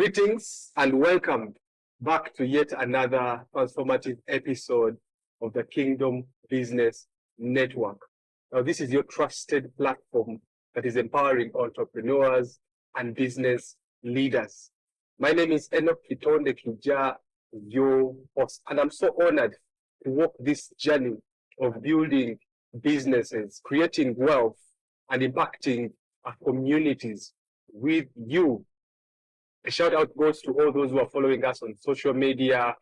Greetings and welcome back to yet another transformative episode of the Kingdom Business Network. Now, this is your trusted platform that is empowering entrepreneurs and business leaders. My name is Enock Kitondekijja, your host, and I'm so honored to walk this journey of building businesses, creating wealth, and impacting our communities with you. A shout out goes to all those who are following us on social media.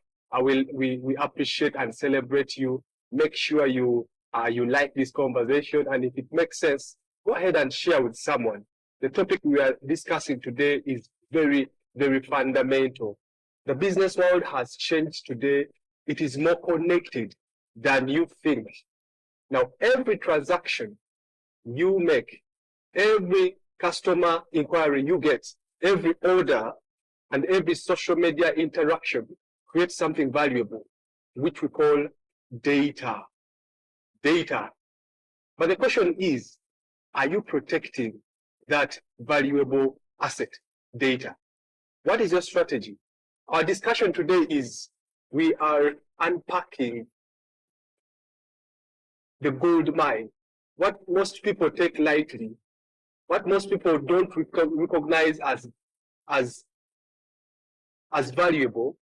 We appreciate and celebrate you. Make sure you like this conversation, and if it makes sense, go ahead and share with someone. The topic we are discussing today is very, very fundamental. The business world has changed today. It is more connected than you think. Now, every transaction you make, every customer inquiry you get, every order and every social media interaction creates something valuable, which we call data. Data. But the question is, are you protecting that valuable asset, data? What is your strategy? Our discussion today is we are unpacking the gold mine. What most people take lightly, what most people don't recognize as valuable,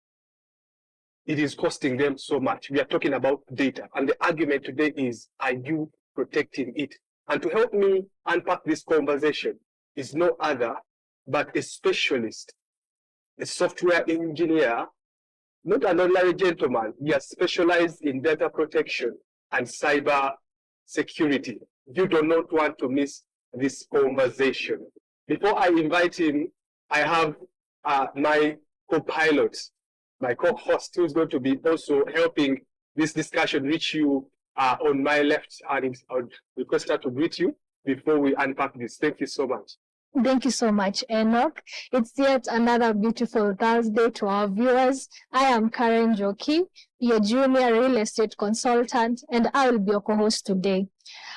it is costing them so much. We are talking about data, and the argument today is, are you protecting it? And to help me unpack this conversation is no other but a specialist, a software engineer, not an ordinary gentleman. He has specialized in data protection and cyber security. You do not want to miss this conversation. Before I invite him, I have my co-pilot, my co-host, who's going to be also helping this discussion reach you on my left, and I would request her to greet you before we unpack this. Thank you so much. Thank you so much, Enock. It's yet another beautiful Thursday to our viewers. I am Karen Njoki, your junior real estate consultant, and I will be your co-host today.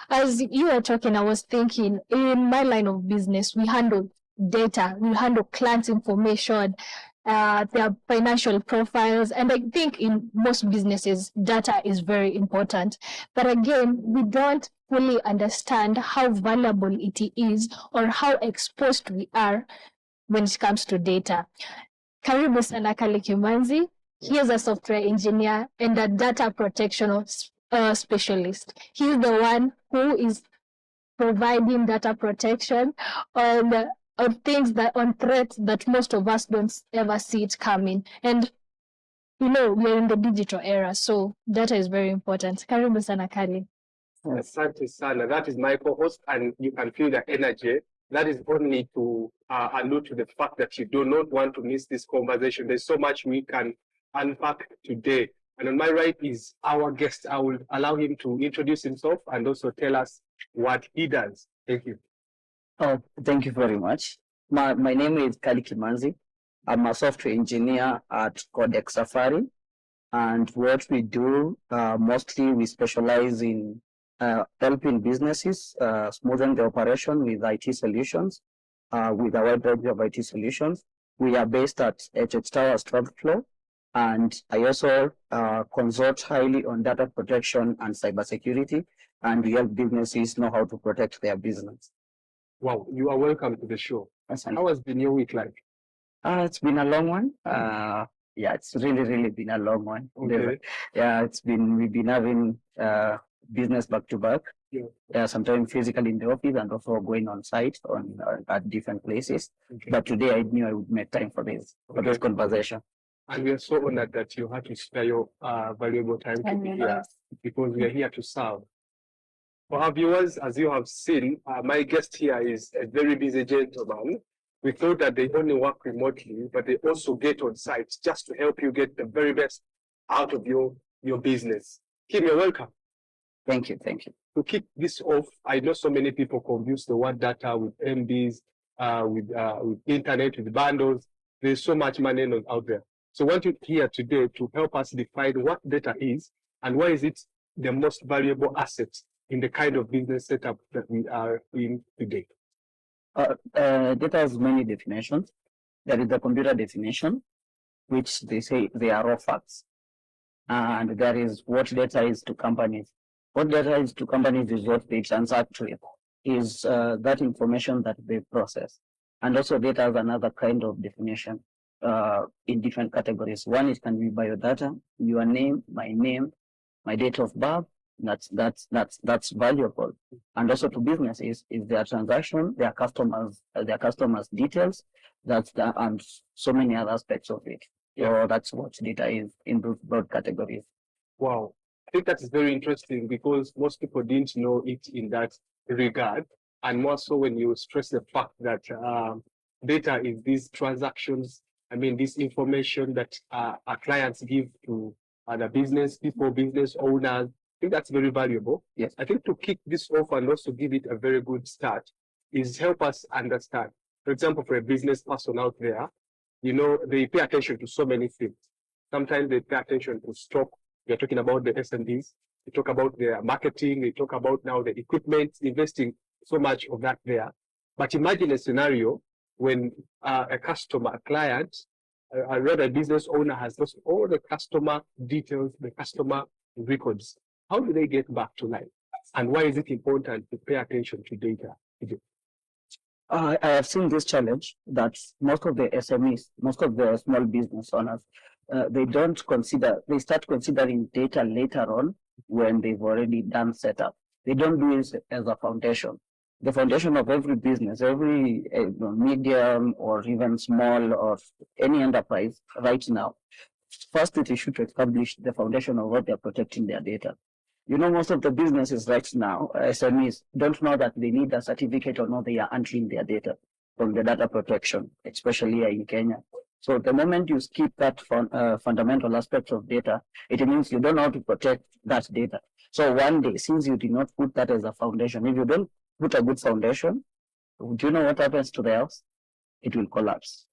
As you were talking, I was thinking, in my line of business, we handle data, we handle client information, their financial profiles, and I think in most businesses, data is very important. But again, we don't fully understand how valuable it is or how exposed we are when it comes to data. Karibu sana Kimanzi. He is a software engineer and a data protection specialist. He's the one who is providing data protection on things on threats that most of us don't ever see it coming. And we're in the digital era, so data is very important. Karibu sana Kali. Asante sana. That is my co-host, and you can feel the energy. That is only to allude to the fact that you do not want to miss this conversation. There's so much we can unpack today. And on my right is our guest. I will allow him to introduce himself and also tell us what he does. Thank you. Oh, thank you very much. My name is Kimanzi. I'm a software engineer at Codex Safari. And what we do, mostly we specialize in helping businesses smoothen the operation with IT solutions, with a wide range of IT solutions. We are based at HH Tower, 12th floor. And I also consult highly on data protection and cybersecurity, and we help businesses know how to protect their business. Wow, you are welcome to the show. How has been your week like? It's been a long one. Yeah, it's really been a long one. Okay. Yeah, we've been having business back to back. Yeah, sometimes physically in the office and also going on site at different places. Okay. But today I knew I would make time for this conversation. And we are so honored that you had to spare your valuable time to be here, because we are here to serve. For our viewers, as you have seen, my guest here is a very busy gentleman. We thought that they only work remotely, but they also get on site just to help you get the very best out of your business. Kim, you're welcome. Thank you. To kick this off, I know so many people confuse the word data with MBs, with internet, with bundles. There's so much money out there. So I want you here today to help us define what data is and why is it the most valuable asset in the kind of business setup that we are in today. Data has many definitions. There is the computer definition, which they say they are raw facts. And there is what data is to companies. What data is to companies is what they transact with, is that information that they process. And also data has another kind of definition in different categories. One, it can be biodata, your name, my date of birth. That's valuable. And also to businesses is their transaction, their customers details, and so many other aspects of it. Yeah. So that's what data is in those broad categories. Wow. I think that is very interesting because most people didn't know it in that regard. And more so when you stress the fact that data is these transactions, this information that our clients give to other business people, business owners. I think that's very valuable. Yes. I think to kick this off and also give it a very good start is help us understand. For example, for a business person out there, they pay attention to so many things. Sometimes they pay attention to stock. We're talking about the S&Ds. They talk about their marketing. They talk about now the equipment, investing so much of that there. But imagine a scenario when a customer, a client, rather a business owner has lost all the customer details, the customer records. How do they get back to life? And why is it important to pay attention to data? I have seen this challenge that most of the SMEs, most of the small business owners, they start considering data later on when they've already done setup. They don't do it as a foundation. The foundation of every business, every medium or even small or any enterprise right now, first it is should establish the foundation of what they're protecting their data. Most of the businesses right now, SMEs, don't know that they need a certificate or not they are entering their data from the data protection, especially in Kenya. So the moment you skip that fundamental aspect of data, it means you don't know how to protect that data. So one day, since you did not put that as a foundation, if you don't put a good foundation, do you know what happens to the house? It will collapse.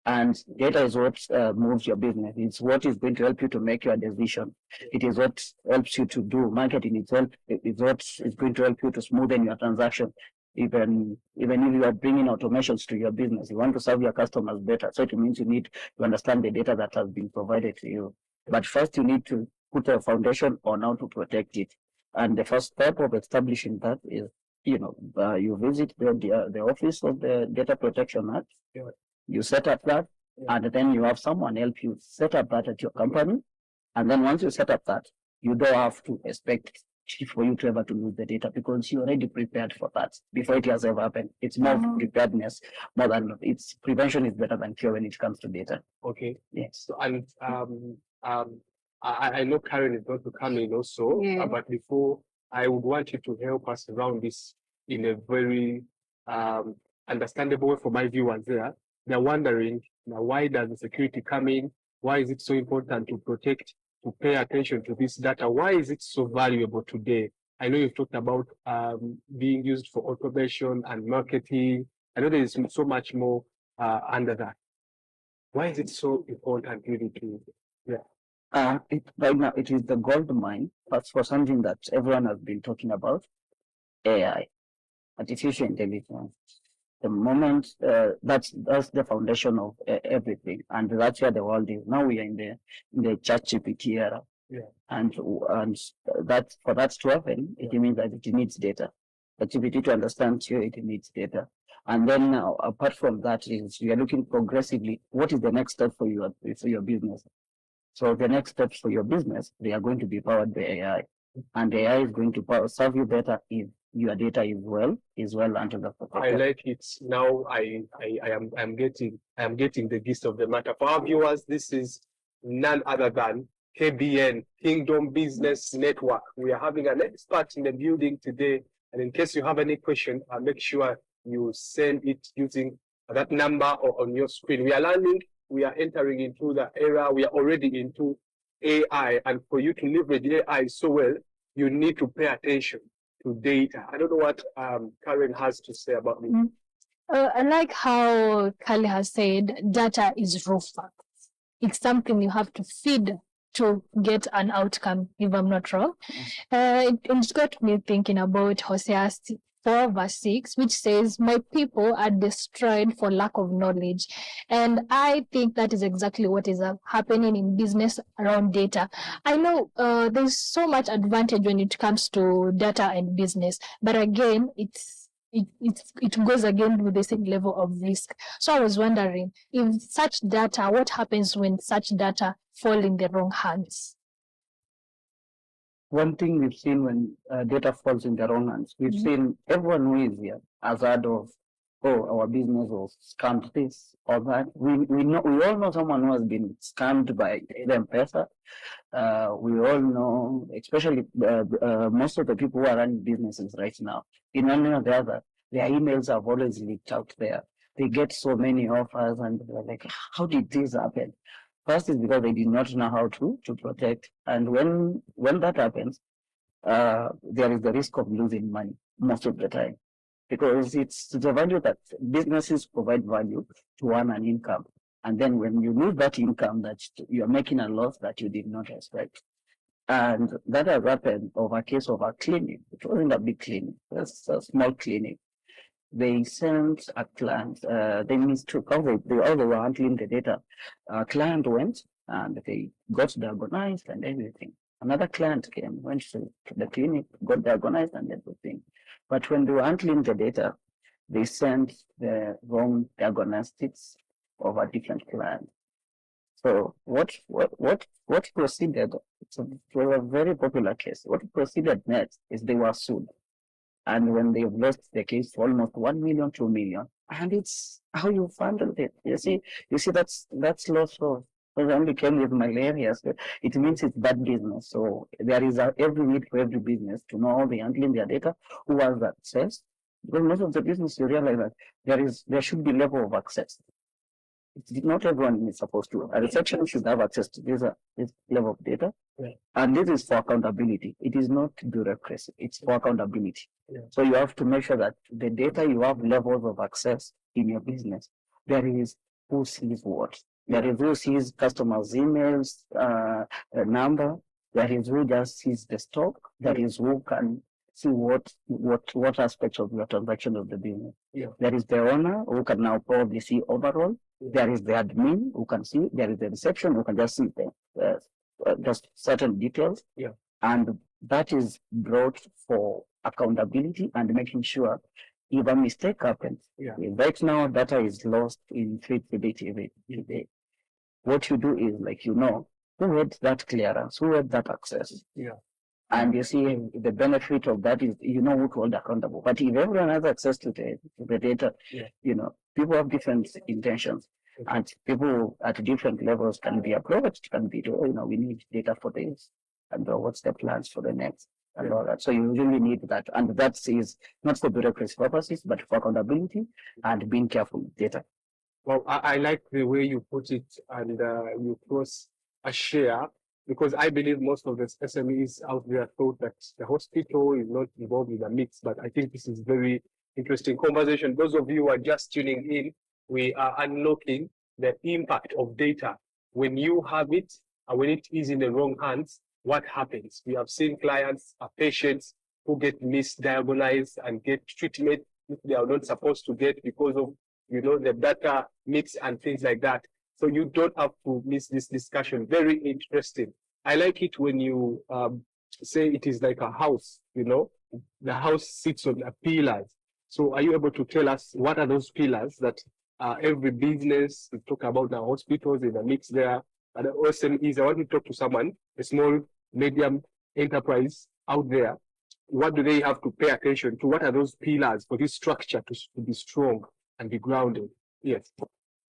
And data is what moves your business. It's what is going to help you to make your decision. It is what helps you to do marketing itself. It's what is going to help you to smoothen your transaction. Even if you are bringing automations to your business, you want to serve your customers better. So it means you need to understand the data that has been provided to you. But first you need to put a foundation on how to protect it. And the first step of establishing that is, you visit the office of the Data Protection Act. Yeah. You set up that, and then you have someone help you set up that at your company. And then once you set up that, you don't have to expect for you to ever to lose the data because you're already prepared for that before it has ever happened. It's more preparedness, more than it's prevention is better than cure when it comes to data. Okay. Yes. So, and I know Karen is going to come in also, but before I would want you to help us around this in a very understandable way for my viewers there. They're wondering, now, why does the security come in? Why is it so important to protect, to pay attention to this data? Why is it so valuable today? I know you've talked about being used for automation and marketing. I know there is so much more under that. Why is it so important really to, right now, it is the gold mine. That's for something that everyone has been talking about, AI, artificial intelligence. The moment that's the foundation of everything, and that's where the world is now. We are in the ChatGPT era, and that for that to happen, it means that it needs data. ChatGPT to understand you, it needs data. And then apart from that, is we are looking progressively. What is the next step for your business? So the next steps for your business, they are going to be powered by AI, and AI is going to serve you better if your data is well under the protected. I like it. Now I am getting the gist of the matter. For our viewers, this is none other than KBN, Kingdom Business Network. We are having an expert in the building today. And in case you have any question, make sure you send it using that number or on your screen. We are learning, we are entering into the era, we are already into AI. And for you to leverage AI so well, you need to pay attention to data. I don't know what Karen has to say about this. I like how Kali has said, data is raw facts. It's something you have to feed to get an outcome, if I'm not wrong. It got me thinking about Hosea's 4 verse 6, which says, "My people are destroyed for lack of knowledge." And I think that is exactly what is happening in business around data. I know there's so much advantage when it comes to data and business, but again, it goes again with the same level of risk. So I was wondering, if such data, what happens when such data fall in the wrong hands? One thing we've seen when data falls in the wrong hands, we've seen everyone who is here has heard of, oh, our business was scammed this or that. We all know someone who has been scammed by M-Pesa. We all know, especially most of the people who are running businesses right now, in one way or the other, their emails have always leaked out there. They get so many offers and they're like, how did this happen? First is because they did not know how to protect. And when that happens, there is the risk of losing money most of the time, because it's the value that businesses provide value to earn an income. And then when you lose that income, that you're making a loss that you did not expect. And that has happened over a case of a clinic. It wasn't a big clinic, it's a small clinic. They sent a client, they mistook, they were handling the data. A client went and they got diagnosed and everything. Another client came, went to the clinic, got diagnosed and everything. But when they were handling the data, they sent the wrong diagnostics of a different client. So what proceeded, it was a very popular case. What proceeded next is they were sued. And when they've lost the case for almost 1 million, 2 million, and it's how you handled it. You see that's loss of, because I only came with malaria, so it means it's bad business. So there is every need for every business to know how they handling their data, who has access. Because most of the business, you realize that there should be level of access. Not everyone is supposed to. A reception should have access to this level of data. Yeah. And this is for accountability. It is not bureaucracy. It's for accountability. Yeah. So you have to make sure that the data you have levels of access in your business. There is who sees what. There is who sees customers' emails, number. There is who just sees the stock. There is who can see what aspects of your transaction of the business. Yeah. There is the owner who can now probably see overall. There is the admin who can see. There is the reception who can just see just certain details. Yeah. And that is brought for accountability and making sure if a mistake happens. Yeah. Right now, data is lost in today. What you do is, like, who had that clearance, who had that access. Yeah. And you see, the benefit of that is, who to hold accountable. But if everyone has access to the data, yeah. People have different intentions. Okay. And people at different levels can be approached, can be, we need data for this, and what's the plans for the next, and all that. So you really need that. And that is not for bureaucracy purposes, but for accountability and being careful with data. Well, I like the way you put it, and you close a share, because I believe most of the SMEs out there thought that the hospital is not involved in the mix, but I think this is very interesting conversation. Those of you who are just tuning in, we are unlocking the impact of data. When you have it, and when it is in the wrong hands, what happens? We have seen clients, patients who get misdiagnosed and get treatment they are not supposed to get because of the data mix and things like that. So you don't have to miss this discussion. Very interesting. I like it when you say it is like a house, the house sits on the pillars. So are you able to tell us what are those pillars that every business, we talk about the hospitals in the mix there, and the SMEs, I want to talk to someone, a small, medium enterprise out there. What do they have to pay attention to? What are those pillars for this structure to be strong and be grounded? Yes.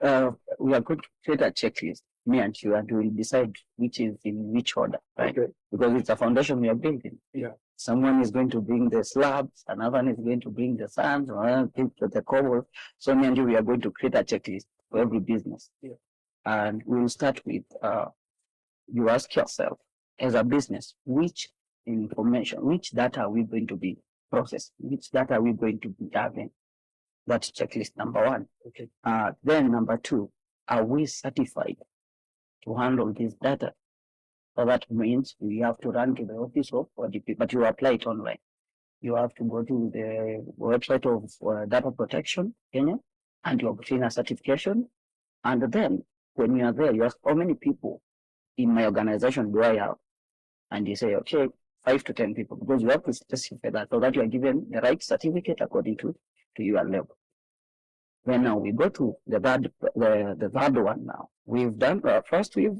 We are going to create a checklist, me and you, and we'll decide which is in which order, right? Okay. Because it's a foundation we are building. Yeah. Someone is going to bring the slabs, another one is going to bring the sand, or another thing to the cobble. So me and you, we are going to create a checklist for every business. Yeah. And we'll start with, you ask yourself, as a business, which information, which data are we going to be processing? Which data are we going to be having? That's checklist number one. Okay. Then number two, are we certified to handle this data? So that means we have to run to the office of ODP, but you apply it online. you have to go to the website of Data Protection Kenya, and you obtain a certification. And then when you are there, you ask, how many people in my organization do I have? And you say, okay, 5 to 10 people, because you have to specify that so that you are given the right certificate according to your level. Then now we go to the third one. Now we've done first we've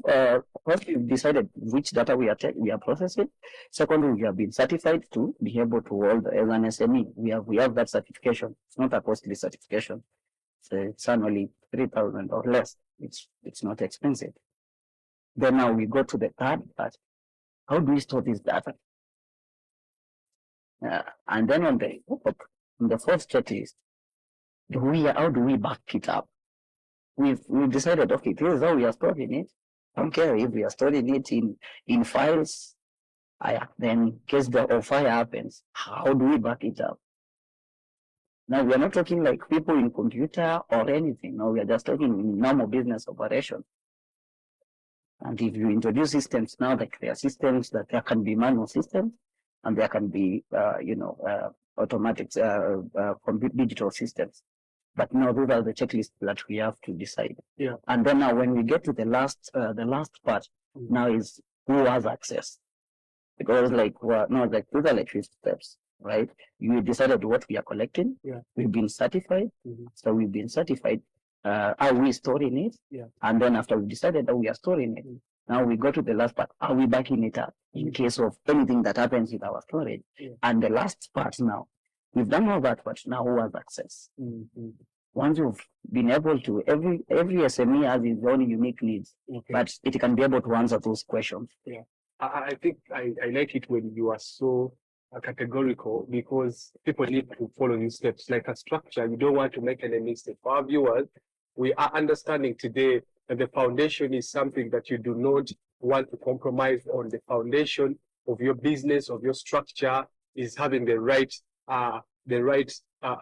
decided which data we are processing. Secondly, we have been certified to be able to hold as an SME. We have that certification. It's not a costly certification. It's annually 3,000 or less. It's not expensive. Then now we go to the third part. How do we store this data? And then on the fourth checklist, how do we back it up? We've decided, okay, this is how we are storing it. I don't care if we are storing it in files. Then in case the fire happens, how do we back it up? Now we are not talking like people in computer or anything. No, we are just talking in normal business operation. And if you introduce systems now, like there are systems that there can be manual systems, and there can be automatic digital systems. But now those are the checklists that we have to decide. Yeah. And then now when we get to the last part, now is who has access. Because those are like 3 steps, right? You decided what we are collecting. Yeah. We've been certified. So we've been certified. Are we storing it? Yeah. And then after we decided that we are storing it, now we go to the last part. Are we backing it up in case of anything that happens with our storage? Yeah. And the last part now, we've done all that, but now who has access? Once you've been able to, every SME has its own unique needs, but it can be able to answer those questions. Yeah, I think I like it when you are so categorical, because people need to follow these steps. Like a structure, you don't want to make any mistake. For our viewers, we are understanding today that the foundation is something that you do not want to compromise on. The foundation of your business, of your structure, is having the right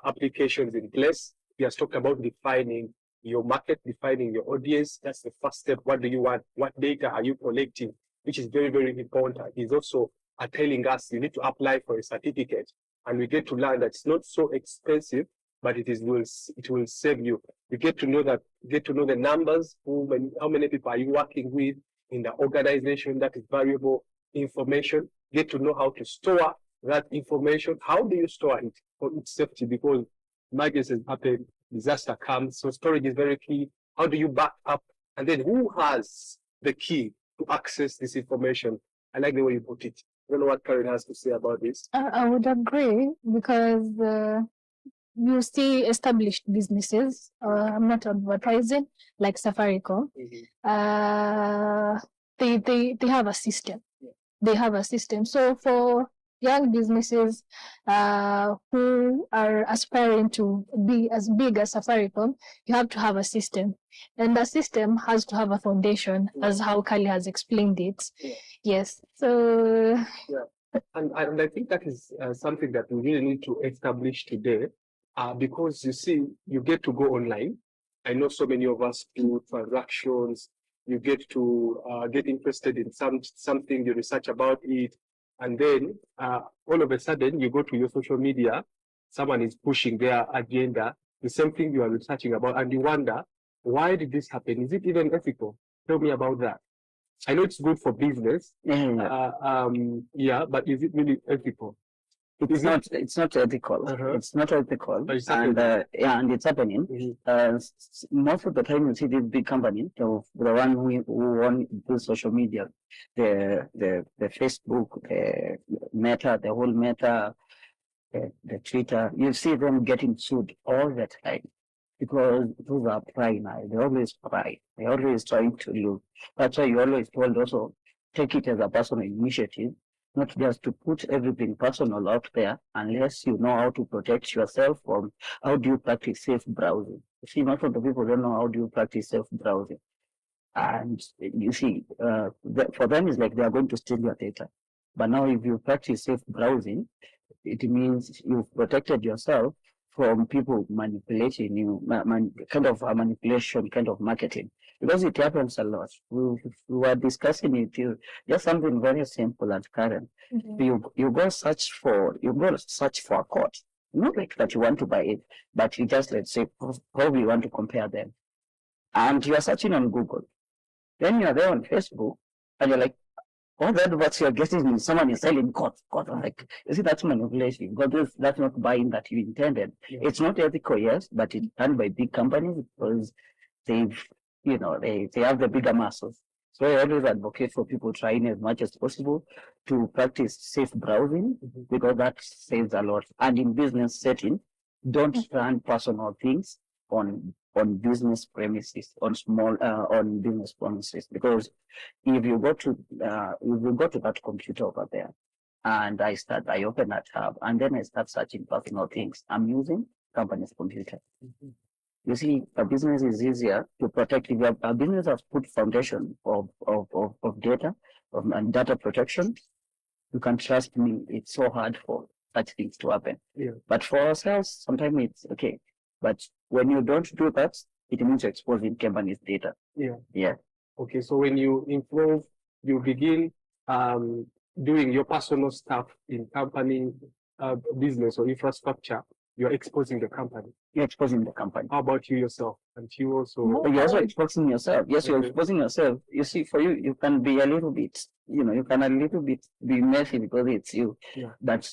applications in place. We have talked about defining your market, defining your audience. That's the first step. What do you want? What data are you collecting? Which is very, very important. It's also telling us you need to apply for a certificate, and we get to learn that it's not so expensive, but it will save you. You get to know the numbers. How many people are you working with in the organization? That is valuable information. Get to know how to store that information. How do you store it for its safety? Because emergencies happen, disaster comes, so storage is very key. How do you back up? And then who has the key to access this information? I like the way you put it. I don't know what Karen has to say about this. I would agree, because you see established businesses, I'm not advertising, like Safaricom, they have a system. Yeah. They have a system. So for young businesses who are aspiring to be as big as Safaricom, you have to have a system. And the system has to have a foundation, as how Kali has explained it. Yeah. Yes. So... Yeah. And I think that is something that we really need to establish today, because you see, you get to go online. I know so many of us do transactions. You get to get interested in something, you research about it, and then all of a sudden you go to your social media, someone is pushing their agenda, the same thing you are researching about, and you wonder, why did this happen? Is it even ethical? Tell me about that. I know it's good for business, but is it really ethical? It's not ethical. It's not ethical, and it's happening. Most of the time, you see these big companies, the one who own the social media, the Facebook, the Meta, the whole Meta, the Twitter. You see them getting sued all the time, because those are pride. They always pride. They always trying to lose. That's why you always told also, take it as a personal initiative, not just to put everything personal out there, unless you know how to protect yourself from, how do you practice safe browsing. You see, most of the people don't know how do you practice safe browsing. And you see, for them, it's like they are going to steal your data. But now if you practice safe browsing, it means you've protected yourself from people manipulating you, kind of a manipulation, kind of marketing. because it happens a lot. We were discussing it too. Just something very simple and current. You go search for a coat. Not like that you want to buy it, but you just, let's say, probably you want to compare them. And you are searching on Google. Then you are there on Facebook, and you're like, all the adverts you're getting is someone is selling coat. I'm like, you see, that's manipulation. Because that's not buying that you intended. Yeah. It's not ethical, yes, but it's done by big companies because they've, they have the bigger muscles. So I always advocate for people trying as much as possible to practice safe browsing, because that saves a lot. And in business setting, don't run personal things on business premises, on business premises, because if you go to that computer over there, and I open that tab, and then I start searching personal things, I'm using company's computer. You see, a business is easier to protect. If a business has put foundation of data and data protection, you can trust me, it's so hard for such things to happen. Yeah. But for ourselves, sometimes it's okay. But when you don't do that, it means you're exposing company's data. Yeah. Yeah. Okay, so when you involve, you begin doing your personal stuff in company business or infrastructure, you're exposing the company. You're exposing the company. How about you yourself? And you also... But you're also exposing yourself. Yes, you're exposing yourself. You see, for you can be a little bit, you can a little bit be messy because it's you. Yeah. But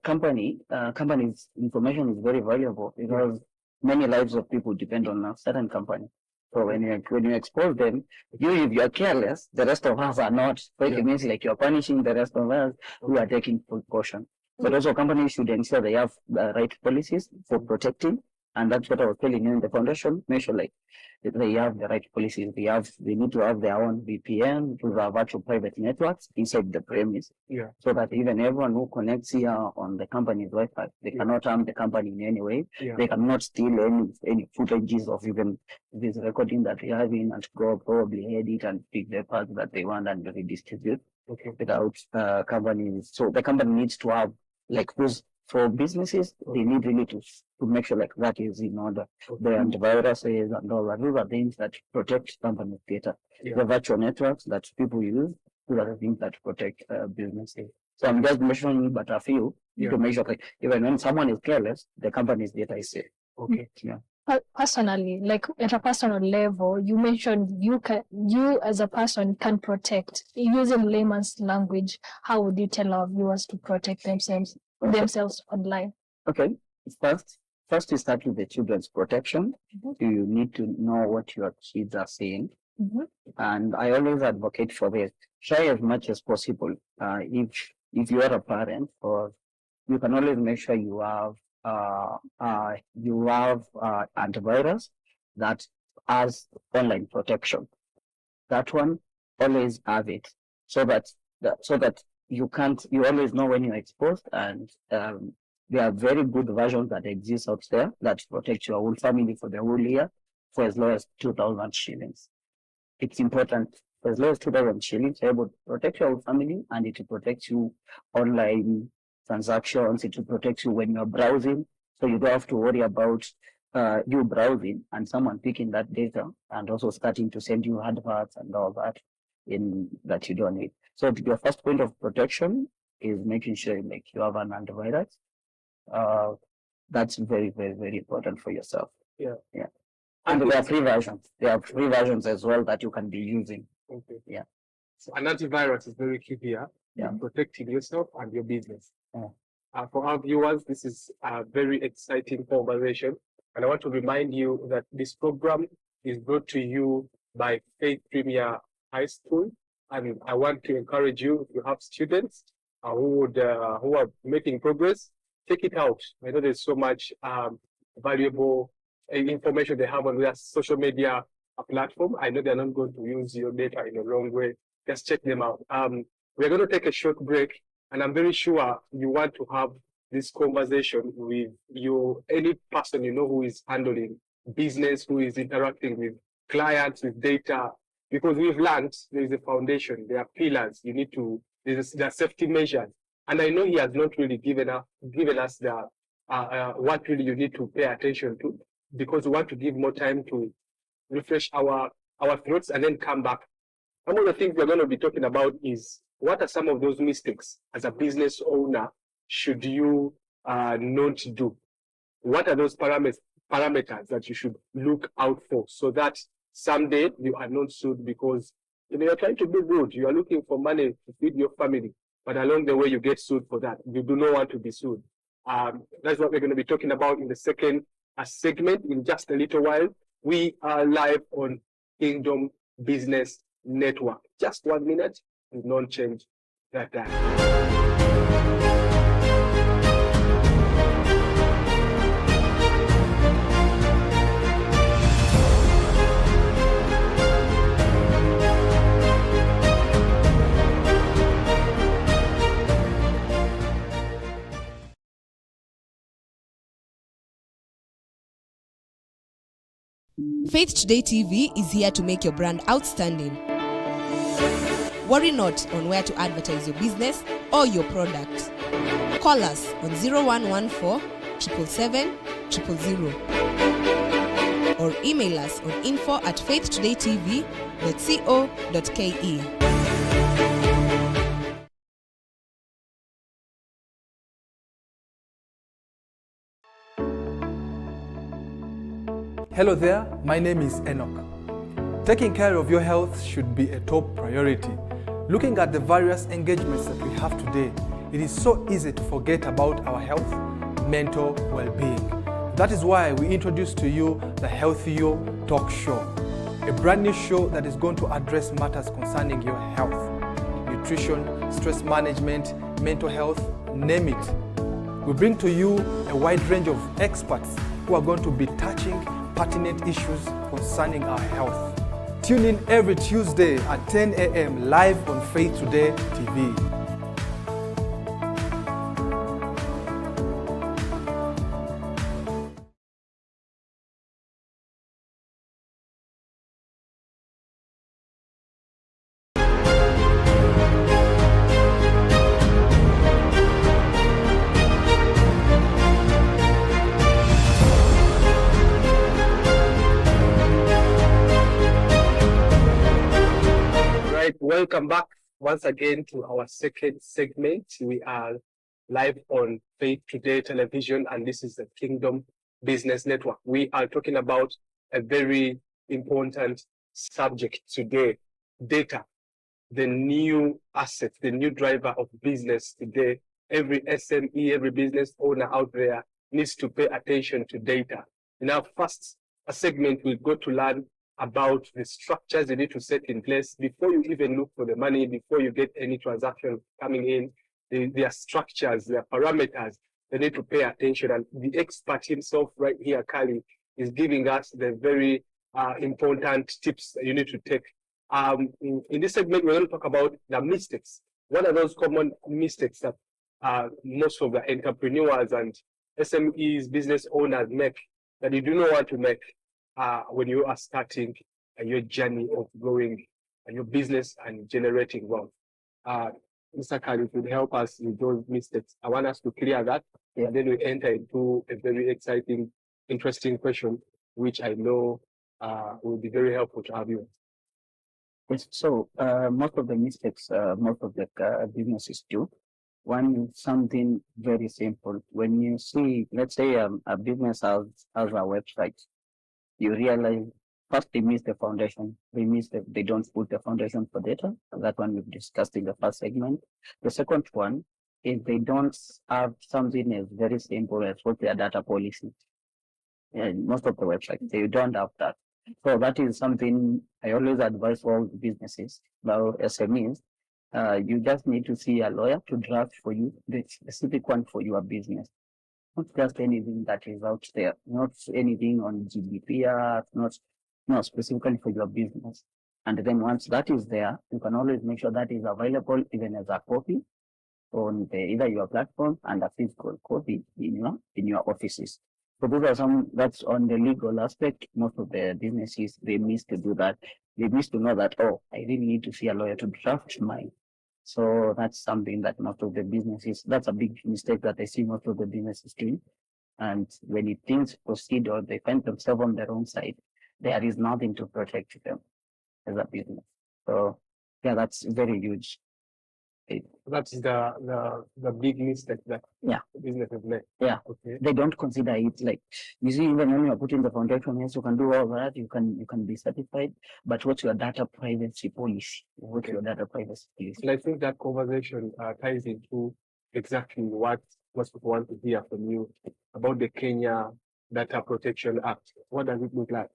company's information is very valuable because many lives of people depend on a certain company. So when you expose them, if you're careless, the rest of us are not. So it means like you're punishing the rest of us who are taking precaution. But also companies should ensure they have the right policies for protecting, and that's what I was telling you in the foundation. Make sure like they have the right policies. They need to have their own VPN, to have virtual private networks inside the premise. Yeah. So that even everyone who connects here on the company's Wi-Fi, they cannot harm the company in any way. Yeah. They cannot steal any footages of even this recording that we're having, and go probably edit and pick the parts that they want and redistribute without companies. So the company needs to have, like, for businesses, they need really to make sure like that is in order. The antiviruses and all that, those are things that protect company data. The virtual networks that people use, those are the things that protect businesses. So I'm just mentioning but a few to make sure like even when someone is careless, the company's data is safe. Okay. Yeah. Personally, like at a personal level, you mentioned you as a person can protect. Using layman's language, how would you tell our viewers to protect themselves online? Okay. First you start with the children's protection. You need to know what your kids are saying. And I always advocate for this. Try as much as possible. If you are a parent, or you can always make sure you have antivirus that has online protection. That one, always have it, so that you always know when you're exposed, and there are very good versions that exist out there that protect your whole family for the whole year for as low as 2,000 shillings. It's important. For as low as 2,000 shillings, you're able to protect your whole family, and it will protect you online transactions. It will protect you when you're browsing, so you don't have to worry about you browsing and someone picking that data and also starting to send you adverts and all that that you don't need. So your first point of protection is making sure like you have an antivirus. That's very, very, very important for yourself. Yeah. And there are free versions. There are free versions as well that you can be using. Okay. Yeah. So an antivirus is very key here. Protecting yourself and your business. For our viewers, this is a very exciting conversation, and I want to remind you that this program is brought to you by Faith Premier High School, and I want to encourage you, if you have students who are making progress, take it out. I know there's so much valuable information they have on their social media platform. I know they're not going to use your data in a wrong way. Just check them out. We're going to take a short break, and I'm very sure you want to have this conversation with any person you know who is handling business, who is interacting with clients, with data, because we've learned there is a foundation, there are pillars. You need to, there are safety measures, and I know he has not really given us the what really you need to pay attention to, because we want to give more time to refresh our our throats and then come back. Some of the things we're going to be talking about is what are some of those mistakes as a business owner should you not do? What are those parameters that you should look out for so that someday you are not sued because you're trying to do good. You are looking for money to feed your family, but along the way you get sued for that. You do not want to be sued. That's what we're going to be talking about in the second segment in just a little while. We are live on Kingdom Business Network. Just 1 minute, do not change that time. Faith Today TV is here to make your brand outstanding. Worry not on where to advertise your business or your product. Call us on 0114 777 000 or email us on info@faithtodaytv.co.ke. Hello there, my name is Enoch. Taking care of your health should be a top priority. Looking at the various engagements that we have today, it is so easy to forget about our health, mental well-being. That is why we introduce to you the Healthy You Talk Show, a brand new show that is going to address matters concerning your health, nutrition, stress management, mental health, name it. We bring to you a wide range of experts who are going to be touching pertinent issues concerning our health. Tune in every Tuesday at 10 a.m. live on Faith Today TV. Welcome back once again to our second segment. We are live on Faith Today Television, and this is the Kingdom Business Network. We are talking about a very important subject today: data, the new asset, the new driver of business today. Every SME, every business owner out there needs to pay attention to data. In our first segment, we'll go to learn about the structures you need to set in place before you even look for the money, before you get any transaction coming in. There are structures, there are parameters they need to pay attention. And the expert himself right here, Kali, is giving us the very important tips that you need to take. In this segment, we're going to talk about the mistakes. What are those common mistakes that most of the entrepreneurs and SMEs, business owners make that you do not want to make when you are starting your journey of growing your business and generating wealth? Mr. Kali, could help us with those mistakes. I want us to clear that, and then we enter into a very exciting, interesting question, which I know will be very helpful to have you. Yes, so most of the mistakes most of the businesses do. One is something very simple. When you see, let's say a business has a website, you realize first they miss the foundation. They don't put the foundation for data. That one we've discussed in the first segment. The second one is they don't have something as very simple as what their data policy. Most of the websites, they don't have that. So that is something I always advise all businesses, about SMEs. You just need to see a lawyer to draft for you the specific one for your business. Not just anything that is out there, not anything on GDPR, not specifically for your business. And then once that is there, you can always make sure that is available even as a copy on either your platform and a physical copy in your offices. So those are that's on the legal aspect. Most of the businesses, they miss to do that. They miss to know that, oh, I really need to see a lawyer to draft mine. So that's something that most of the businesses, that's a big mistake that I see most of the businesses doing. And when things proceed or they find themselves on their own side, there is nothing to protect them. as a business. So yeah, that's very huge. That's the big mistake that businesses make. Yeah. Okay. They don't consider it like, you see, even when you are putting the foundation, yes, you can do all that, you can be certified, but what's your data privacy policy? What's your data privacy policy? And I think that conversation ties into exactly what most people want to hear from you about the Kenya Data Protection Act. What does it look like?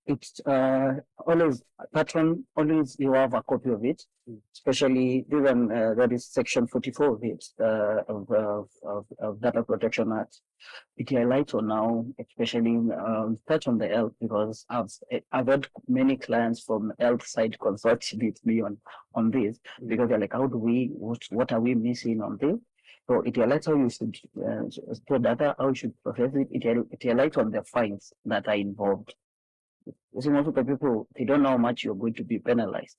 It's always patron, always you have a copy of it, especially even that is section 44 of it of Data Protection Act. It highlights on now, especially touch on the health, because I've had many clients from health side consulting with me on this, because they're like, how do we, what are we missing on this? So it highlights how you should store data, how you should process it. It highlights on the fines that are involved. You see, most of the people, they don't know how much you're going to be penalized.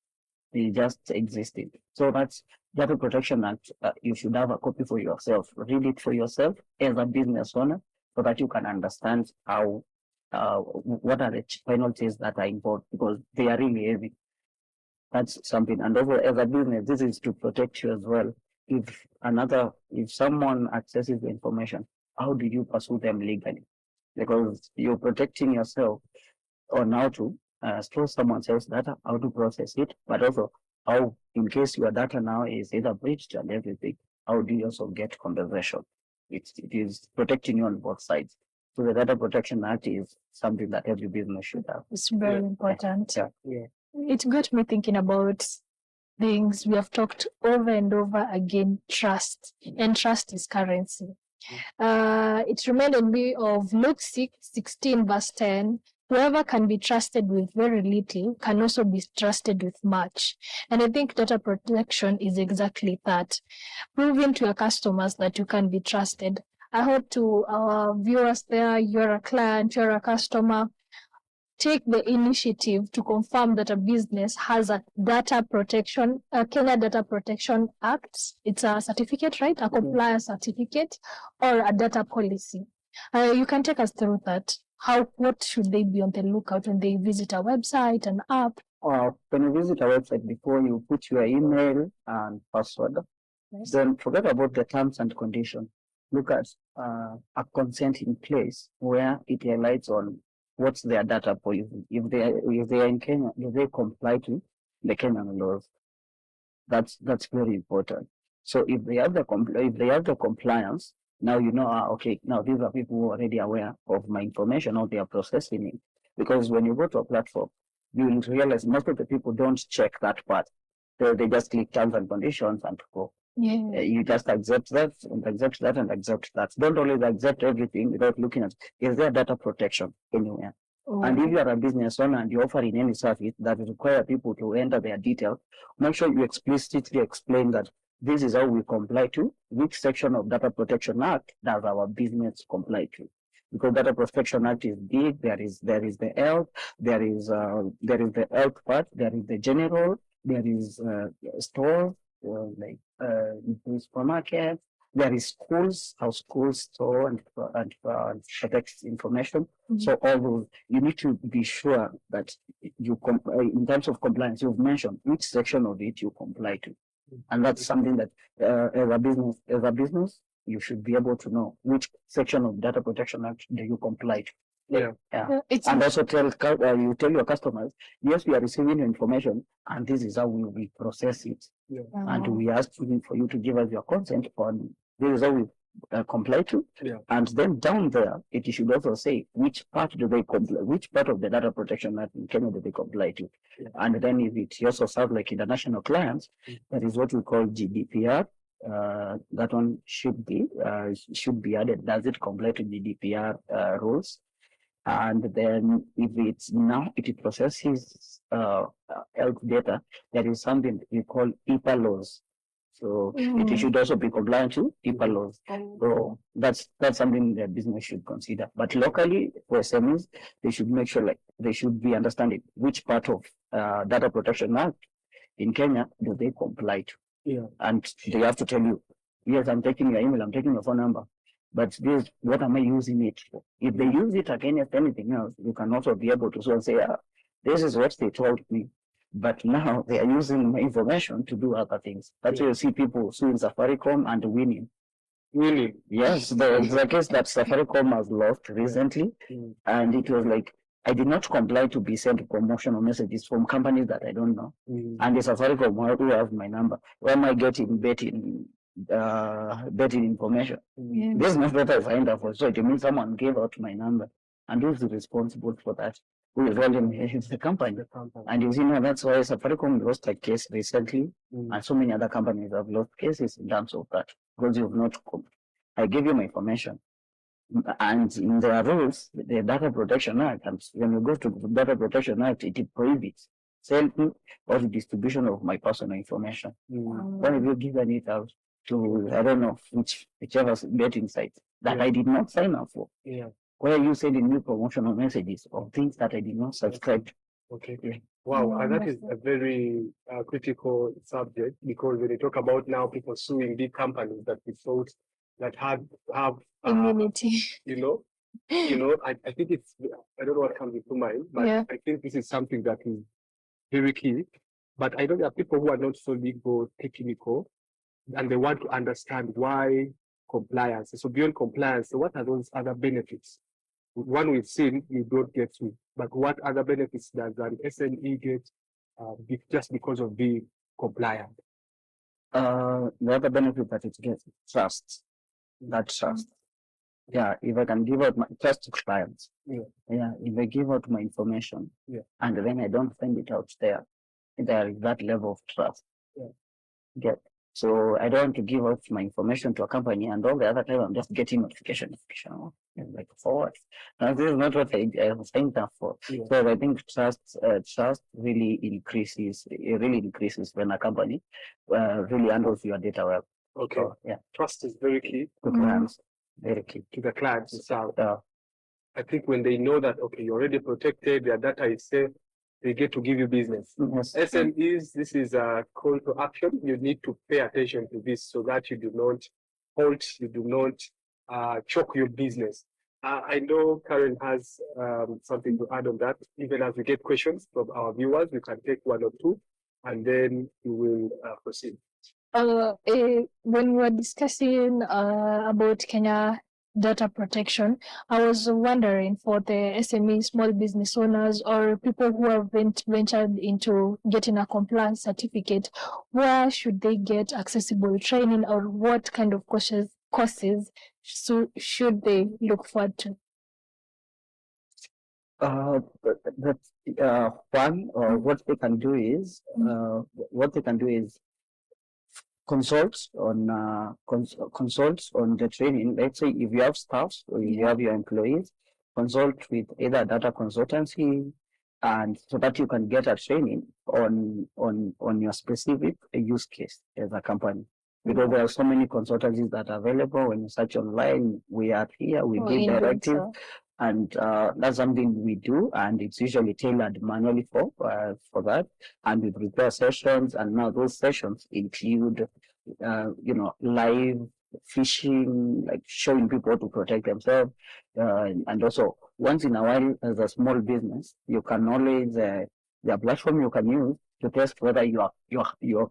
They just existed. So that's Data Protection Act. You should have a copy for yourself. Read it for yourself as a business owner, so that you can understand how what are the penalties that are involved, because they are really heavy. That's something. And also, as a business, this is to protect you as well. If someone accesses the information, how do you pursue them legally? Because you're protecting yourself on how to store someone else's data, how to process it, but also how, in case your data now is either breached and everything, how do you also get compensation? It is protecting you on both sides. So the Data Protection Act is something that every business should have. It's very important. Yeah. It got me thinking about things we have talked over and over again, trust. And trust is currency. It reminded me of Luke 6:16 verse 10. Whoever can be trusted with very little can also be trusted with much. And I think data protection is exactly that. Proving to your customers that you can be trusted. I hope to our viewers there, you're a client, you're a customer, take the initiative to confirm that a business has a data protection, a Kenya Data Protection Act. It's a certificate, right? A compliance certificate or a data policy. You can take us through that. What should they be on the lookout when they visit our website and app? When you visit our website, before you put your email and password, don't forget about the terms and conditions. Look at a consent in place where it highlights on what's their data policy. If they are in Kenya, if they comply to the Kenyan laws, that's very important. So if they have the compliance, now you know, okay, now these are people who are already aware of my information, or they are processing it. Because when you go to a platform, you will realize most of the people don't check that part. They just click terms and conditions and go. Yeah. You just accept that and accept that and accept that. Don't always accept everything without looking at, is there data protection anywhere? And if you are a business owner and you're offering any service that require people to enter their details, make sure you explicitly explain that this is how we comply to, which section of Data Protection Act does our business comply to. Because Data Protection Act is big, there is the health, there is the health part, there is the general, there is stores, like supermarkets, there is schools, how schools store and protect information. So all those, you need to be sure that you in terms of compliance, you've mentioned which section of it you comply to. And that's something that as a business, you should be able to know which section of Data Protection Act do you comply to. And also you tell your customers, yes, we are receiving your information, and this is how we process it. And we ask for you to give us your consent on this is how we comply to. And then down there, it should also say which part do they comply, which part of the Data Protection Act in Kenya do they comply to. And then if it also serves like international clients, that is what we call GDPR. That one should be added. Does it comply to GDPR rules? And then if it processes health data, there is something we call HIPAA laws. So it should also be compliant to HIPAA laws. So that's something that business should consider. But locally, for SMEs, they should make sure they should be understanding which part of Data Protection Act in Kenya do they comply to. And they have to tell you, yes, I'm taking your email, I'm taking your phone number, but this, what am I using it for? If they use it against anything else, you can also be able to sort of say, This is what they told me. But now they are using my information to do other things. That's why you see people suing Safaricom and winning. Really? Yes, the case that Safaricom has lost recently, and it was like, I did not comply to be sent promotional messages from companies that I don't know. And the Safaricom who have my number. Where am I getting betting information? This is not what I signed up for. So it means someone gave out my number. And who's responsible for that? Who is holding it's the company. And you see, now that's why Safaricom lost a case recently, and so many other companies have lost cases in terms of that. Because you have not, I gave you my information. And in their rules, the Data Protection Act, and when you go to the Data Protection Act, it prohibits selling or the distribution of my personal information. When have you given it out to, I don't know, whichever betting site that I did not sign up for? Where are you sending me promotional messages of things that I did not subscribe to? Okay. Wow, and that is a very critical subject, because when you talk about now people suing big companies that we thought that have immunity. I think it's, I don't know what comes into mind, but I think this is something that is very key. But I know there are people who are not so legal, technical, and they want to understand why compliance. So beyond compliance, so what are those other benefits? One we've seen, you don't get to, but what other benefits does an SME get just because of being compliant? The other benefit that it gets, trust. That trust. Yeah, if I can give out my trust to clients. If I give out my information, and then I don't send it out there is that level of trust. So I don't want to give out my information to a company, and all the other time I'm just getting notification, like forward. Now this is not what I signed up for. So I think trust really increases. It really increases when a company really handles your data well. Okay. So, trust is very key to clients. Very key to the clients itself. I think when they know that you're already protected, their data is safe, they get to give you business. SMEs, this is a call to action. You need to pay attention to this so that you do not halt, you do not choke your business. I know Karen has something to add on that. Even as we get questions from our viewers, we can take one or two, and then we will proceed. When we were discussing about Kenya data protection, I was wondering, for the SME, small business owners, or people who have ventured into getting a compliance certificate, where should they get accessible training, or what kind of courses should they look forward to? What they can do is consult on the training. Let's say if you have staff or you have your employees, consult with either data consultancy, and so that you can get a training on your specific use case as a company. Because there are so many consultancies that are available. When you search online, we are here, we give directives, and that's something we do, and it's usually tailored manually for that. And we prepare sessions, and now those sessions include, live fishing, like showing people to protect themselves, and also once in a while, as a small business, you can always the platform you can use to test whether your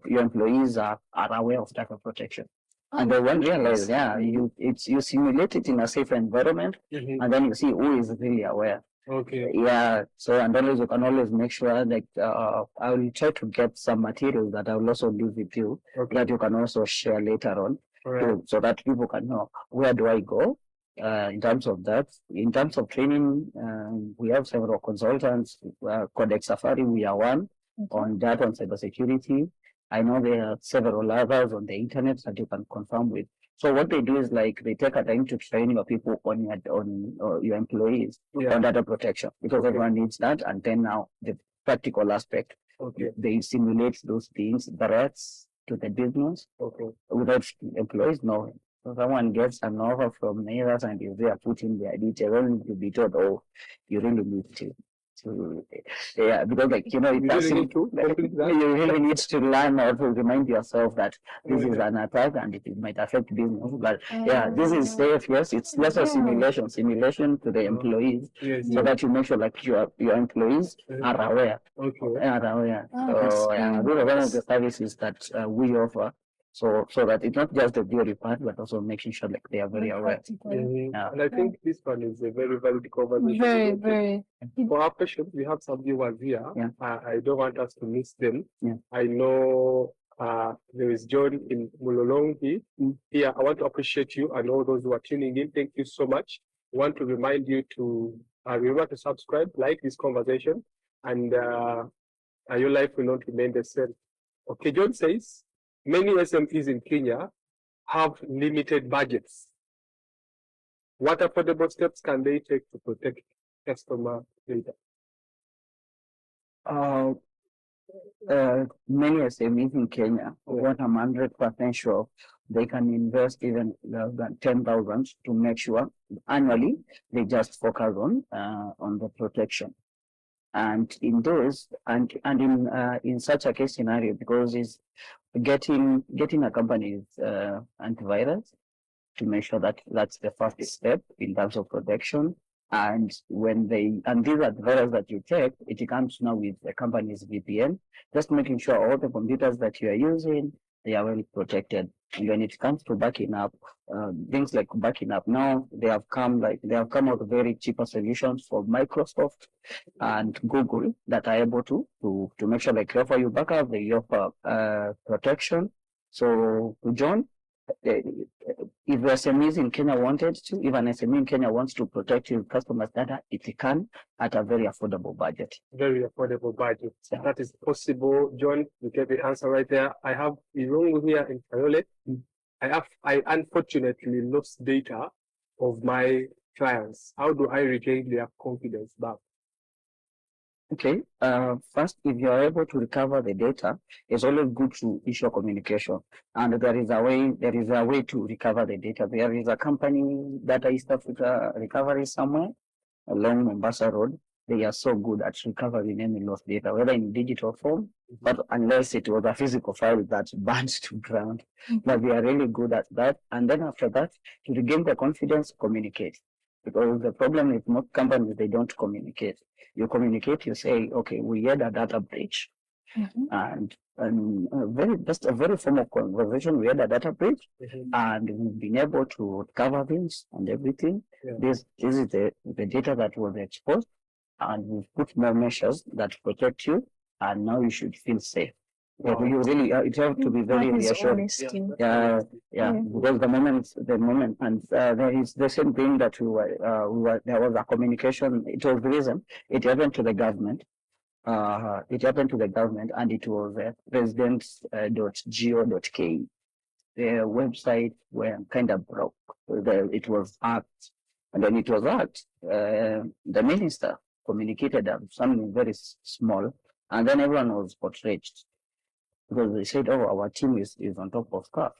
employees are aware of data protection. And then when realize, you simulate it in a safe environment, and then you see who is really aware. Okay. So and always you can always make sure that I will try to get some materials that I will also leave with you that you can also share later on, so that people can know where do I go. In terms of that, in terms of training, we have several consultants. Codex Safari, we are one on that, on cybersecurity. I know there are several others on the internet that you can confirm with. So what they do is they take a time to train your people on your employees on data protection, because everyone needs that. And then now the practical aspect, they simulate those things, threats to the business without employees knowing. So someone gets an offer from neighbors, and if they are putting their details, only to be told, you really need to to, yeah, because like, you know, You really need to complete that. you really need to learn or to remind yourself that this is an attack and it might affect business. But yeah, this is safe. Yes, it's just a simulation to the employees, so that you make sure like your employees are aware. Okay. Are aware. So yeah, those are one of the services that we offer. So that it's not just the theory part, but also making sure like they are very aware. Yeah. And I think this one is a very valid conversation. Very, very. For our patients, we have some viewers here. Yeah. I don't want us to miss them. Yeah. I know there is John in Mulolongi. Here, I want to appreciate you and all those who are tuning in. Thank you so much. I want to remind you to remember to subscribe, like this conversation, and your life will not remain the same. Okay, John says, many SMEs in Kenya have limited budgets. What affordable steps can they take to protect customer data? Many SMEs in Kenya, what I'm 100% sure, they can invest even less than 10,000 to make sure annually they just focus on the protection. And in those, and in such a case scenario, because it's getting a company's antivirus to make sure that that's the first step in terms of protection. And when these antivirus that you take, it comes now with the company's VPN, just making sure all the computers that you are using, they are well protected. And when it comes to backing up, things like backing up now, they have come out with very cheaper solutions for Microsoft and Google that are able to make sure they offer you backup, they offer protection. So John, if SMEs in Kenya wanted to, if an SME in Kenya wants to protect his customers' data, it can at a very affordable budget. Very affordable budget. Yeah. That is possible. John, you get the answer right there. I have Irungu here in Kayole. I unfortunately lost data of my clients. How do I regain their confidence back? Okay. First, if you are able to recover the data, it's always good to issue communication. And there is a way to recover the data. There is a company, Data East Africa Recovery somewhere along Mombasa Road. They are so good at recovering any lost data, whether in digital form, but unless it was a physical file that burned to ground. But they are really good at that. And then after that, to regain the confidence, communicate. Because the problem with most companies, they don't communicate. You communicate, you say, okay, we had a data breach. And just a very formal conversation, we had a data breach, and we've been able to recover things and everything. This is the data that was exposed, and we've put more measures that protect you, and now you should feel safe. You really, it has to be very reassuring. Because the moment, and there is the same thing that there was a communication. It was the reason it happened to the government. It happened to the government, and it was presidents.go.ke. Their website were kind of broke. It was hacked, and then it was hacked. The minister communicated something very small, and then everyone was outraged. Because they said, oh, our team is on top of stuff.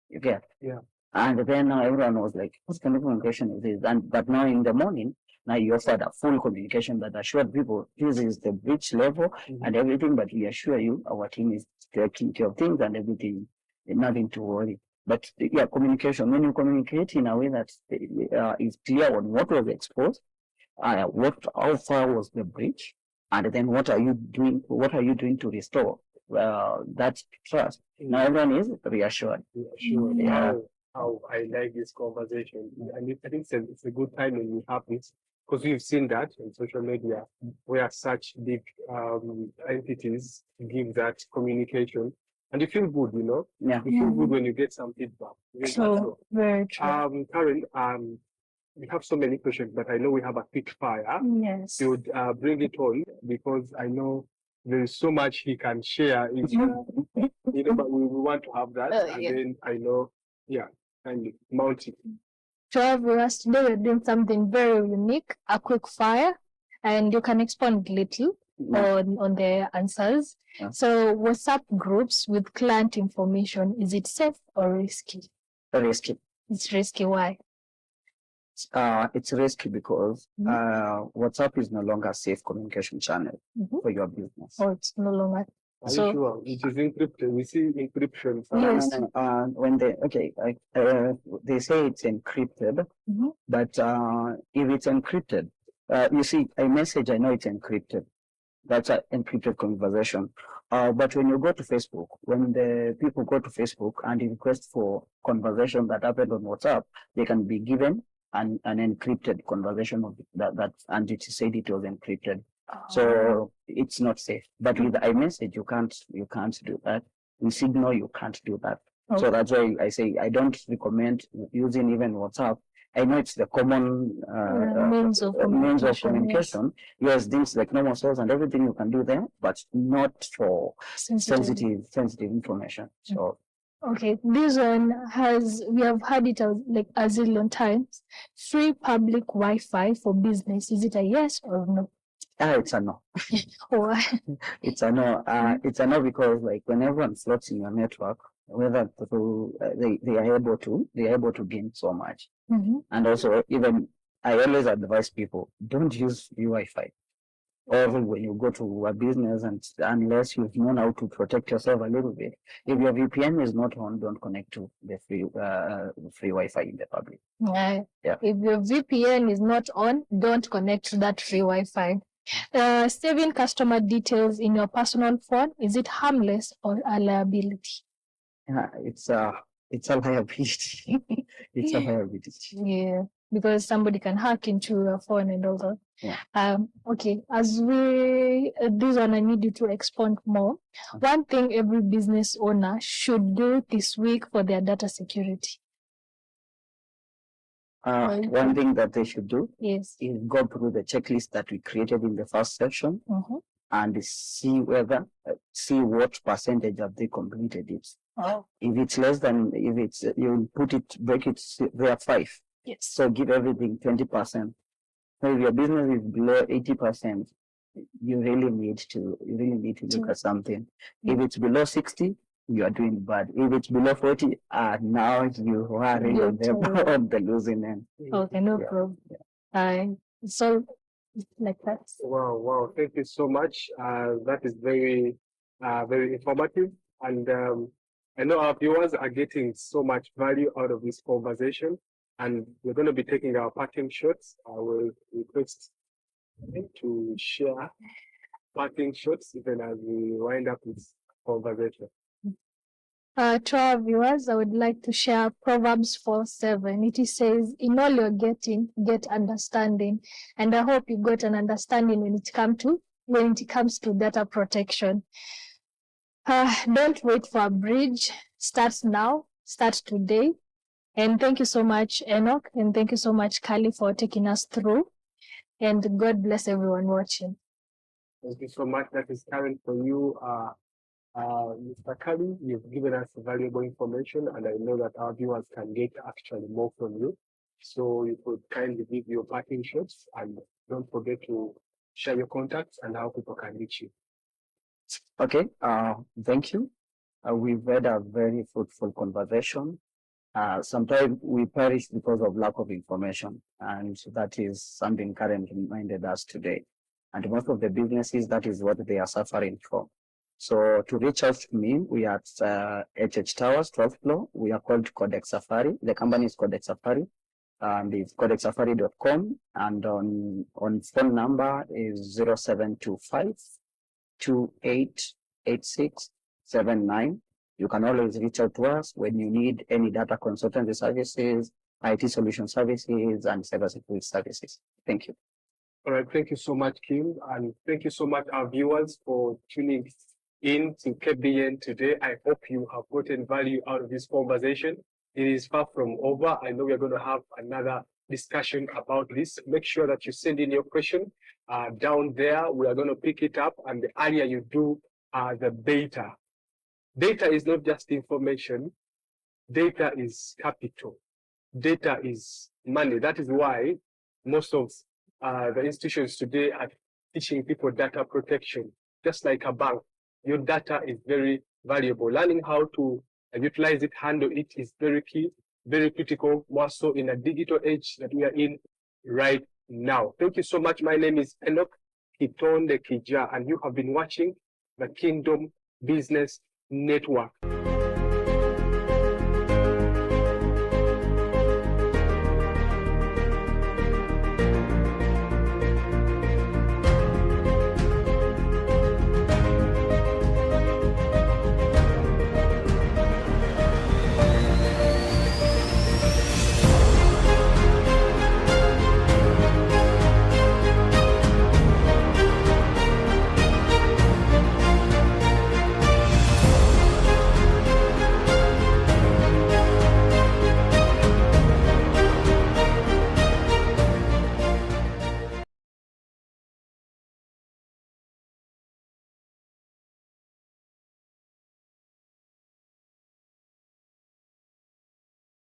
You get? Yeah. And then now everyone was like, what kind of communication is this? But now in the morning, now you offered a full communication that assured people this is the breach level and everything, but we assure you our team is taking care of things and everything, nothing to worry. But yeah, communication, when you communicate in a way that is clear on what was exposed, how far was the breach, and then what are you doing to restore that trust. Now everyone is reassured. Yeah. How I like this conversation. And I think it's a good time when we have this, because we've seen that in social media where such big entities give that communication. And you feel good, you know? Yeah. You feel good when you get some feedback. True. Very true. Karen, we have so many questions, but I know we have a quick fire. Yes. You would bring it on, because I know there is so much he can share. But we want to have that. Then I know, and multi. To our viewers, today we're doing something very unique, a quick fire, and you can expand little on the answers. Yeah. So WhatsApp groups with client information, is it safe or risky? Risky. It's risky. Why? It's risky because WhatsApp is no longer a safe communication channel for your business. Oh, it's no longer. Are So- you sure? It is encrypted. We see encryption. Yes. When they say it's encrypted, but if it's encrypted, you see, a message, I know it's encrypted. That's an encrypted conversation. But when you go to Facebook, when the people go to Facebook and request for conversation that happened on WhatsApp, they can be given an encrypted conversation of that, and it said it was encrypted. So it's not safe. But with iMessage, you can't do that. With Signal, you can't do that. So that's why I say I don't recommend using even WhatsApp. I know it's the common means of communication. Yes, things like normal source and everything you can do there, but not for sensitive information. So okay, this one we have had it like a zillion times. Free public Wi-Fi for business. Is it a yes or no? it's a no. Or It's a no. It's a no because like when everyone floats in your network, whether through they are able to gain so much. And also, even I always advise people, don't use Wi-Fi. Or when you go to a business, and unless you've known how to protect yourself a little bit, if your VPN is not on, don't connect to the free Wi-Fi in the public. yeah. Yeah. If your VPN is not on, don't connect to that free Wi-Fi. Saving customer details in your personal phone, is it harmless or a liability? It's a liability. It's a liability. Yeah, because somebody can hack into your phone and all that. Yeah. Okay, as this one I need you to expand more. One thing every business owner should do this week for their data security. One thing that they should do Yes. is go through the checklist that we created in the first section and see what percentage have they completed it. If it's less than, you break it, there are 5. Yes. So give everything 20%. So if your business is below 80%, you really need to look at something. If it's below 60, you are doing bad. If it's below 40, now you are really on the losing end. Okay, no problem. So like that. Wow. Thank you so much. That is very informative. And I know our viewers are getting so much value out of this conversation. And we're going to be taking our parting shots. I will request to share parting shots even as we wind up this conversation. To our viewers, I would like to share Proverbs 4:7. It says, "In all you're getting, get understanding." And I hope you got an understanding when it comes to data protection. Don't wait for a bridge. Start now. Start today. And thank you so much, Enoch, and thank you so much, Kali, for taking us through. And God bless everyone watching. Thank you so much. That is Karen for you. Mr. Kali, you've given us valuable information, and I know that our viewers can get actually more from you. So you could kindly give your parting shots, and don't forget to share your contacts and how people can reach you. Okay, thank you. We've had a very fruitful conversation. Sometimes we perish because of lack of information, and that is something Karen reminded us today. And most of the businesses, that is what they are suffering from. So to reach out to me, we are at HH Towers, 12th floor. We are called Codex Safari. The company is Codex Safari, and it's codexsafari.com. And on phone number is 0725 288679. You can always reach out to us when you need any data consultancy services, IT solution services, and cybersecurity services. Thank you. All right. Thank you so much, Kim. And thank you so much, our viewers, for tuning in to KBN today. I hope you have gotten value out of this conversation. It is far from over. I know we're going to have another discussion about this. Make sure that you send in your question down there. We are going to pick it up, and the earlier you do, the better. Data is not just information. Data is capital. Data is money. That is why most of the institutions today are teaching people data protection. Just like a bank, your data is very valuable. Learning how to utilize it, handle it is very key. very critical, more so in a digital age that we are in right now. Thank you so much. My name is Enock Kitondekijja, and you have been watching the Kingdom Business Network.